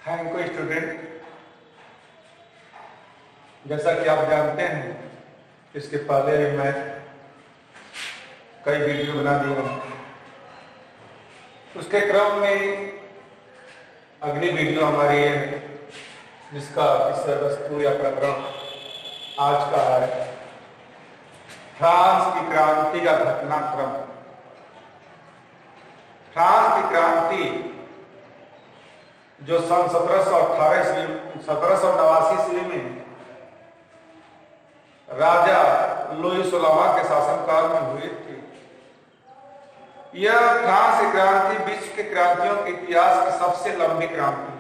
Thank you student. जैसा कि आप जानते हैं, इसके पहले भी मैं कई वीडियो बना दिए हैं। उसके क्रम में अगली वीडियो हमारी है, जिसका विषय वस्तु या प्रकरण आज का है फ्रांस की क्रांति का घटनाक्रम। फ्रांस की क्रांति जो सन 1789 ईस्वी में राजा लुई 16वां के शासनकाल में हुई थी। यह फ्रांस की क्रांति विश्व के क्रांतियों के इतिहास की सबसे लंबी क्रांति है,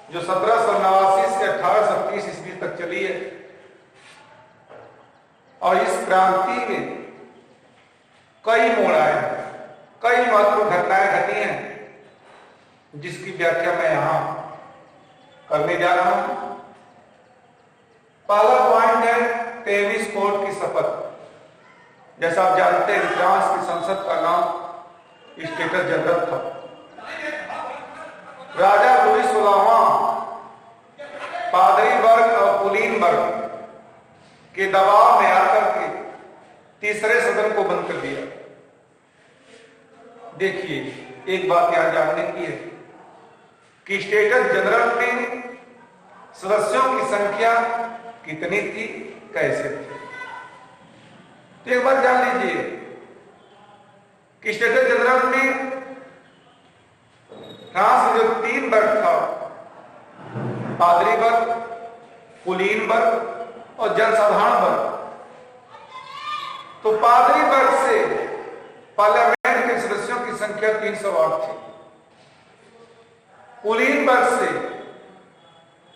जो 1789 से 1830 ईस्वी तक चली है। और इस क्रांति में कई मोड़ आए हैं, कई महत्वपूर्ण घटनाएं घटी हैं, जिसकी व्याख्या मैं यहां करने जा रहा हूं। पहला पॉइंट है टेनिस कोर्ट की शपथ। जैसा आप जानते हैं, फ्रांस की संसद का नाम स्टेटस जनरल था। राजा लुई 16वां पादरी वर्ग और कुलीन वर्ग के दबाव में आकर के तीसरे सदन को बंद कर दिया। देखिए, एक बात यहां जानने की है कि स्टेटस जनरल में सदस्यों की संख्या कितनी थी, कैसे थी। तो एक बात जान लीजिए कि स्टेटस जनरल में फ्रांस में जो 3 वर्ग था, पादरी वर्ग, कुलीन वर्ग और जनसाधारण वर्ग, तो पादरी वर्ग से पार्लियामेंट के सदस्यों की संख्या 308 थी। कुलीन वर्ग से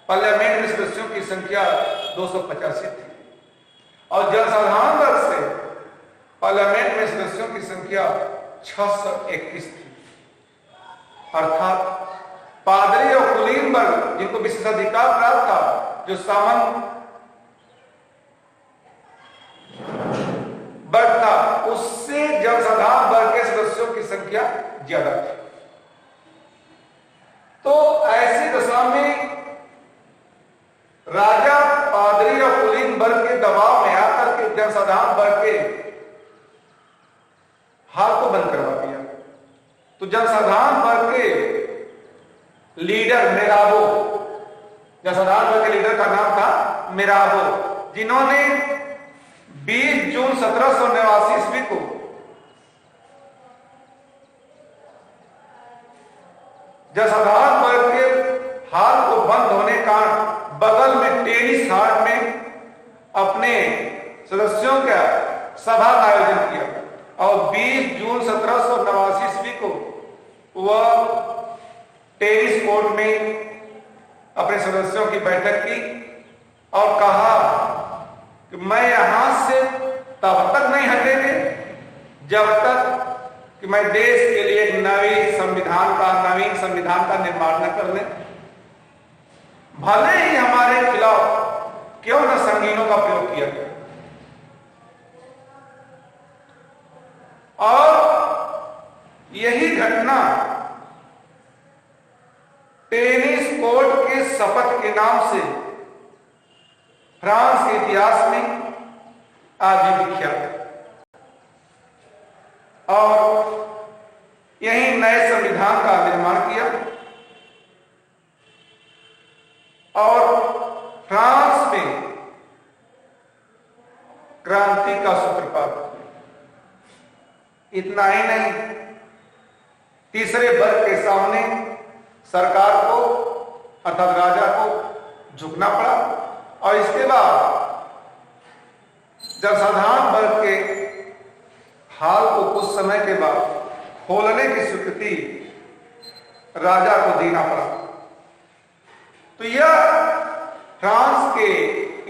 पार्लियामेंट में सदस्यों की संख्या 285 थी और जनसाधारण वर्ग से पार्लियामेंट में सदस्यों की संख्या 621 थी। अर्थात पादरी और कुलीन वर्ग, जिनको विशेषाधिकार प्राप्त था, जो सामान्य वर्ग था, उससे जनसाधारण वर्ग के सदस्यों की संख्या ज्यादा थी। तो ऐसी दशा में राजा पादरी और कुलीन वर्ग के दबाव में आकर के जनसाधारण वर्ग के हाल को बंद करवा दिया। तो जनसाधारण वर्ग के लीडर मिराबो, जनसाधारण वर्ग के लीडर का नाम था मिराबो, जिन्होंने 20 जून 1789 ईस्वी को जनसाधारण वर्ग के हाल को बंद होने का बगल में टेनिस हार्ट में अपने सदस्यों का सभा का आयोजन किया और 20 जून 1789 ईस्वी को वह टेनिस कोर्ट में अपने सदस्यों की बैठक की और कहा कि मैं यहां से तब तक नहीं हटेंगे जब तक कि मैं देश के लिए एक नवीन संविधान का निर्माण न कर लें। भले ही हमारे खिलाफ क्यों न संगीनों का प्रयोग किया गया। और यही घटना टेनिस कोर्ट के शपथ के नाम से फ्रांस के इतिहास में आज भी विख्यात है। और यही नए संविधान का निर्माण किया और फ्रांस में क्रांति का सूत्रपात किया। इतना ही नहीं, तीसरे वर्ग के सामने सरकार को अर्थात राजा को झुकना पड़ा और इसके बाद जनसाधारण वर्ग के हाल को कुछ समय के बाद खोलने की स्वीकृति राजा को देना पड़ा। तो यह फ्रांस के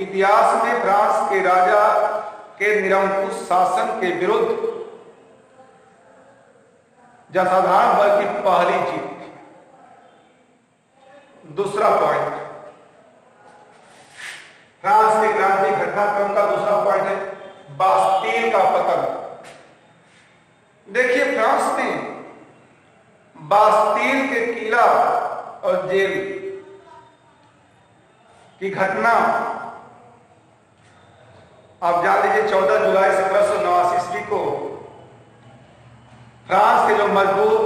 इतिहास में फ्रांस के राजा के निरंकुश शासन के विरुद्ध जनसाधारण वर्ग की पहली जीत थी। दूसरा पॉइंट, फ्रांस के क्रांति घटनाक्रम का दूसरा पॉइंट है बास्टील का पतन। देखिए, फ्रांस में बास्टील के किला और जेल की घटना आप जान लीजिए। 14 जुलाई 1789 ईस्वी को फ्रांस के जो मजदूर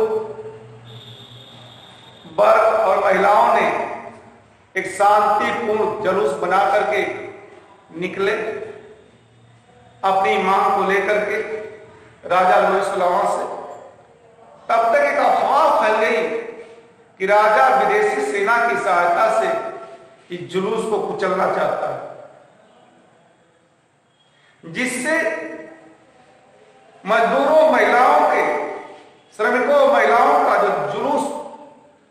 वर्ग और महिलाओं ने एक शांतिपूर्ण जुलूस बना करके निकले अपनी मांग को लेकर के राजा लुई 16वां से। तब तक एक अफवाह फैल गई कि राजा विदेशी सेना की सहायता से इस जुलूस को कुचलना चाहता है, जिससे मजदूरों, महिलाओं के, श्रमिकों, महिलाओं का जो जुलूस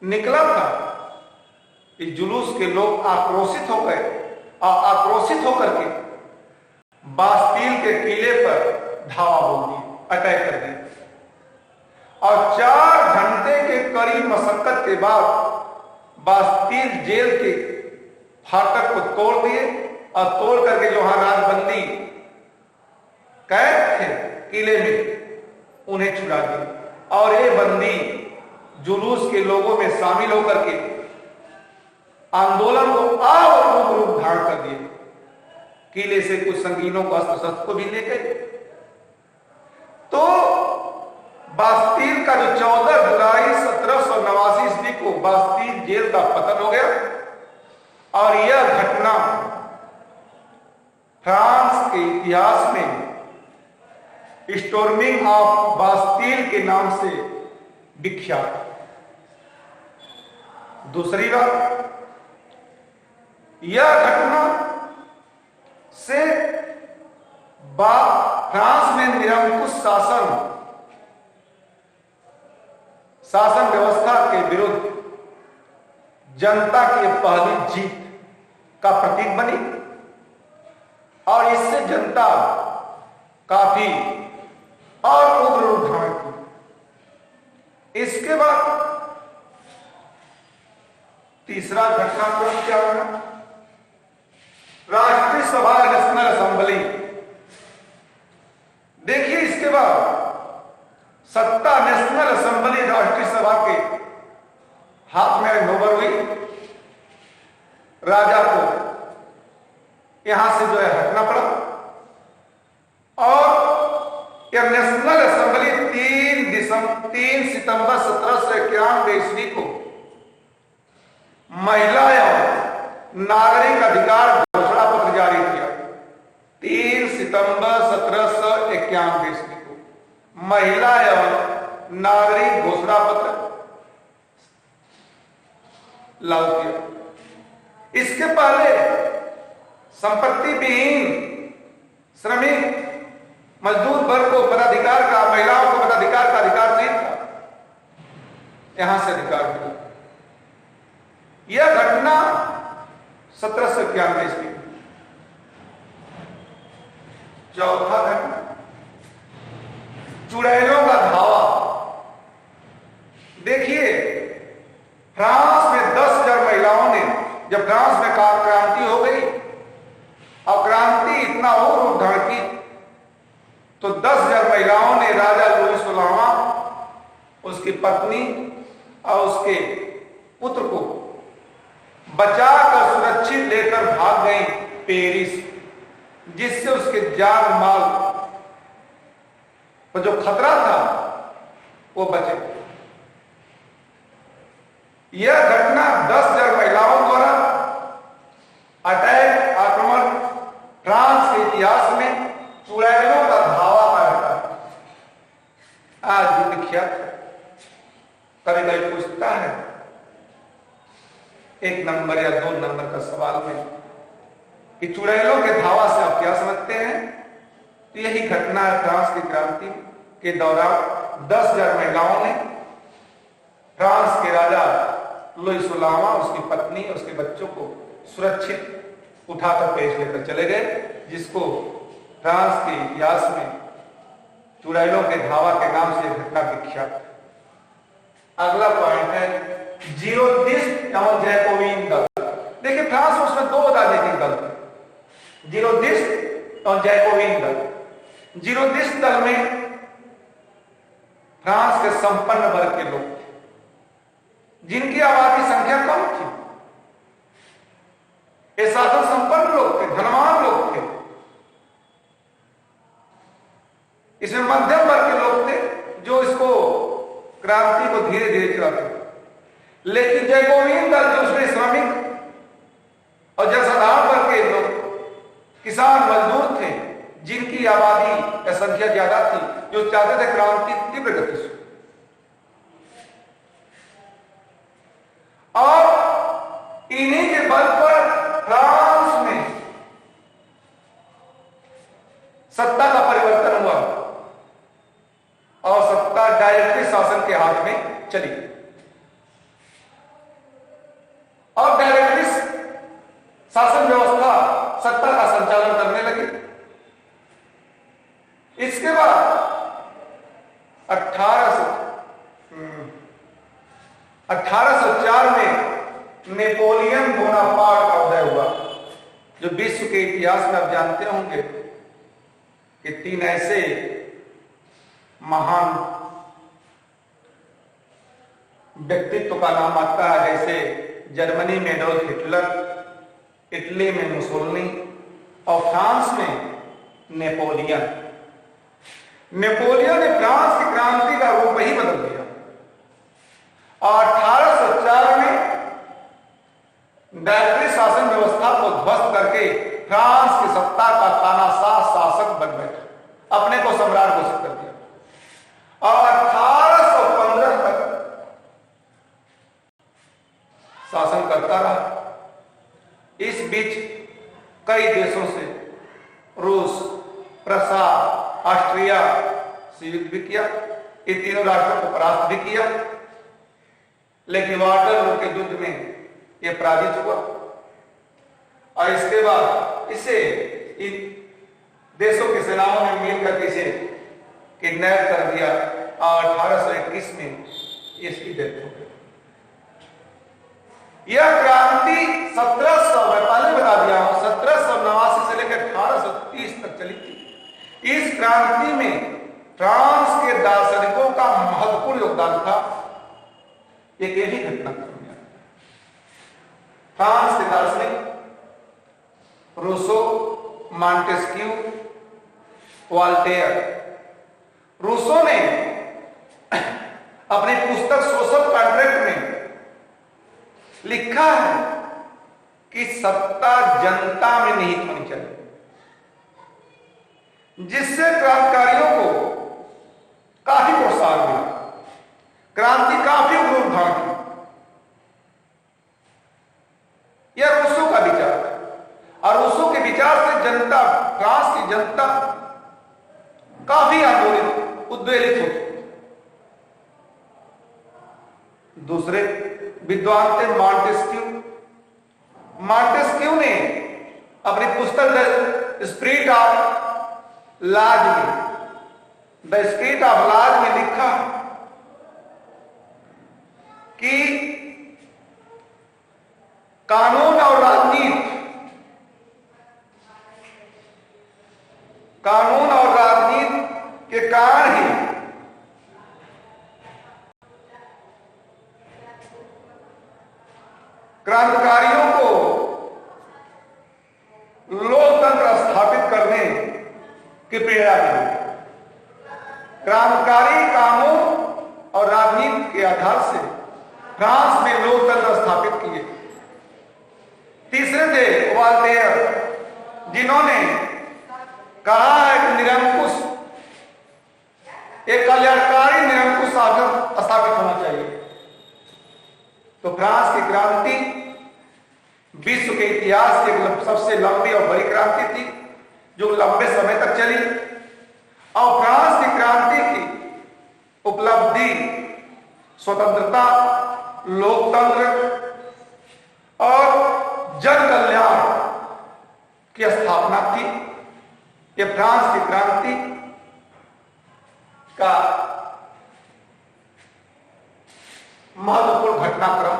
निकला था, इस जुलूस के लोग आक्रोशित हो गए और आक्रोशित होकर के बास्तील के किले पर धावा बोल दिए, अटैक कर दिए और 4 घंटे के करीब मशक्कत के बाद बास्तील जेल के फाटक को तोड़ दिए और तोड़ करके जो वहां राजबंदी कैद थे किले में, उन्हें छुड़ा दिया और ये बंदी जुलूस के लोगों में शामिल होकर के आंदोलन को और रूप धारण कर दिए। किले से कुछ संगीनों को अस्त्र शस्त्र को भी ले गए। तो बास्तील का जो 14 जुलाई 1789 ईस्वी को बास्तील जेल का पतन हो गया और यह घटना फ्रांस के इतिहास में स्टॉर्मिंग ऑफ बास्तील के नाम से विख्यात। दूसरी बात, यह घटना से फ्रांस में निरंकुश शासन व्यवस्था के विरुद्ध जनता की पहली जीत का प्रतीक बनी और इससे जनता काफी और उग्र रूप धारण की। इसके बाद तीसरा घटनाक्रम क्या हुआ? राष्ट्रीय सभा, नेशनल असेंबली। देखिए, इसके बाद सत्ता नेशनल असेंबली, राष्ट्रीय सभा के हाथ में हैंडओवर हुई। राजा को यहां से जो है हटना पड़ा और यह नेशनल असेंबली 3 सितंबर 1791 ईस्वी को महिला एवं नागरिक अधिकार घोषणा पत्र जारी किया। 3 सितंबर 1791 ईस्वी को महिला एवं नागरिक घोषणा पत्र लागू किया। इसके पहले संपत्ति विहीन श्रमिक मजदूर वर्ग को मताधिकार का, महिलाओं को मताधिकार का अधिकार नहीं था, यहां से अधिकार मिला। यह घटना 1791 ईस्वी। चौथा घटना, चुड़ैलों का धावा। देखिए, फ्रांस में 10,000 महिलाओं ने, जब फ्रांस में क्रांति हो गई और क्रांति इतना और रूप धारण की, तो 10,000 महिलाओं ने राजा लुई 16वां, उसकी पत्नी और उसके पुत्र को बचाकर सुरक्षित लेकर भाग गई पेरिस, जिससे उसके जान माल पर जो खतरा था वो बचे। यह घटना 10,000 महिलाओं द्वारा अटैक, आक्रमण फ्रांस के इतिहास में चुड़ैलों का धावा रहता है, आज भी विख्यात है। कभी कभी पूछता है 1 नंबर या 2 नंबर का सवाल में कि चुड़ैलों के धावा से आप क्या समझते हैं? तो यही घटना है। फ्रांस की क्रांति के दौरान 10,000 महिलाओं ने फ्रांस के राजा लुई 16वां, उसकी पत्नी, उसके बच्चों को सुरक्षित उठाकर पेश लेकर चले गए, जिसको फ्रांस के इतिहास में चुड़ैलों के धावा के नाम से घटना विख्यात है। अगला पॉइंट है जीरोधिस्ट एवं जैकोबिन दल। देखिए, फ्रांस में उसमें 2 राजनीतिक दल थे, जीरोधिस्ट और जैकोबिन दल। जीरोधिस्ट दल में फ्रांस के संपन्न वर्ग के लोग थे, जिनकी आबादी संख्या संख्या कम थी। ये साधन संपन्न लोग थे, धनवान लोग थे। इसमें मध्यम वर्ग के लोग थे जो इसको क्रांति को धीरे धीरे चलाते थे। लेकिन जयगोविंद दल जो उसमें श्रमिक और जनसाधारण वर्ग के लोग, किसान मजदूर थे, जिनकी आबादी या संख्या ज्यादा थी, जो चाहते थे क्रांति तीव्र गति से। और इन्हीं के बल पर फ्रांस में सत्ता का परिवर्तन हुआ और सत्ता डायरेक्टरी शासन के हाथ में चली और डायरेक्टरी शासन व्यवस्था सत्ता का संचालन करने लगी। इसके बाद 1804 में नेपोलियन बोनापार्ट का उदय हुआ, जो विश्व के इतिहास में आप जानते होंगे कि 3 ऐसे महान व्यक्तित्व का नाम आता है, जैसे जर्मनी में एडोल्फ हिटलर, इटली में मुसोलिनी और फ्रांस में नेपोलियन। नेपोलियन ने फ्रांस की क्रांति का रूप ही बदल दिया और 1804 में डायरेक्टरी शासन व्यवस्था को ध्वस्त करके फ्रांस की सत्ता का तानाशाह शासक बन बैठे, अपने को सम्राट घोषित कर दिया और 1815 तक शासन करता रहा। इस बीच कई देशों से, रूस, प्रसा, ऑस्ट्रिया से युद्ध भी किया, ये तीनों राष्ट्रों को परास्त भी किया, लेकिन वाटरलू के युद्ध में ये पराजित हुआ और इसके बाद इसे इन देशों के सेनाओं ने मिलकर इसे किडनैप कर दिया और 1821 में इसकी डेथ हो गई। यह क्रांति 1700 में पहले बता दिया, 1789 से लेकर 1830 तक चली थी। इस क्रांति में फ्रांस के दार्शनिकों का महत्वपूर्ण योगदान था। एक यही घटना करूंगा। फ्रांस के दार्शनिक रूसो, मॉन्टेस्क्यू, वॉल्टेयर। रूसो ने अपनी पुस्तक सोशल कॉन्ट्रैक्ट में लिखा है कि सत्ता जनता में निहित होनी चाहिए, जिससे क्रांतिकारियों को काफी प्रोत्साहन मिला, क्रांति काफी उग्र की। यह रूसो का विचार है और रूसो के विचार से जनता, फ्रांस की जनता काफी आंदोलित, उद्वेलित होती। दूसरे विद्वान थे मॉन्टेस्क्यू। मॉन्टेस्क्यू ने अपनी पुस्तक द स्पिरिट ऑफ लॉज में लिखा कि कानून और राजनीति के कारण ही क्रांतिकारियों को लोकतंत्र स्थापित करने की प्रेरणा मिली। क्रांतिकारी कानून और राजनीति के आधार से फ्रांस में लोकतंत्र स्थापित किए। तीसरे थे वॉल्टेयर, जिन्होंने कहा है कि निरंकुश, एक कल्याणकारी निरंकुश शासन स्थापित होना चाहिए। तो फ्रांस की क्रांति विश्व के इतिहास की सबसे लंबी और बड़ी क्रांति थी, जो लंबे समय तक चली। और फ्रांस की क्रांति की उपलब्धि स्वतंत्रता, लोकतंत्र और जन कल्याण की स्थापना थी। यह फ्रांस की क्रांति का महत्वपूर्ण घटनाक्रम